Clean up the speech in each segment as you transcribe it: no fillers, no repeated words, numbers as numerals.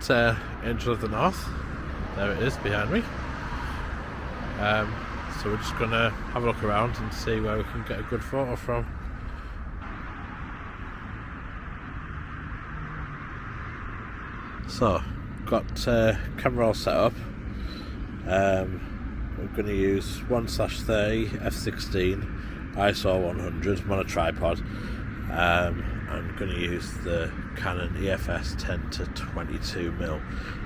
at Angel of the North. There it is behind me. So we're just gonna have a look around and see where we can get a good photo from. So, got camera all set up. We're going to use 1/30 f/16 ISO 100. I'm on a tripod. I'm going to use the Canon EFS 10-22mm.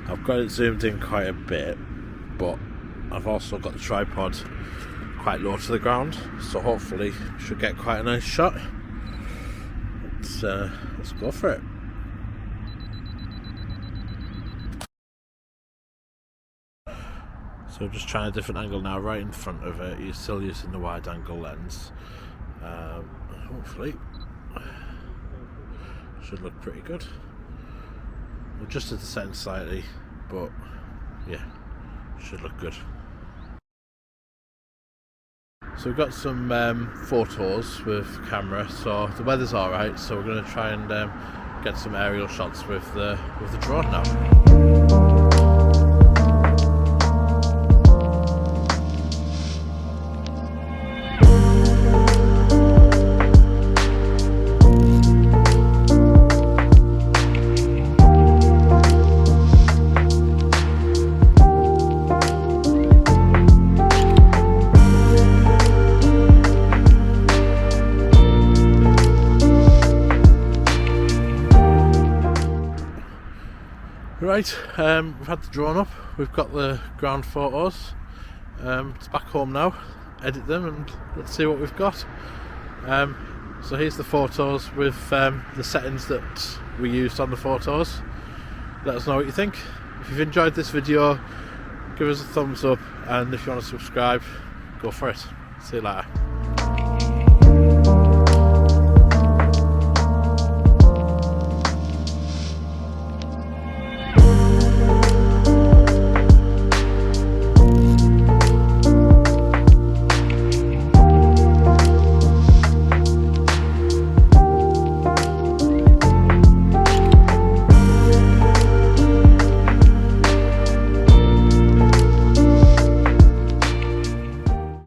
I've got it zoomed in quite a bit, but I've also got the tripod quite low to the ground, so hopefully should get quite a nice shot. Let's go for it. So just trying a different angle now, right in front of it. You're still using the wide angle lens. Hopefully should look pretty good. Adjusted the setting slightly, but yeah, should look good. So we've got some photos with camera, so the weather's alright, so we're going to try and get some aerial shots with the drone now. Right, we've had the drone up, we've got the ground photos. It's back home now, edit them and let's see what we've got. So here's the photos with the settings that we used on the photos. Let us know what you think. If you've enjoyed this video, give us a thumbs up, and if you want to subscribe, go for it. See you later.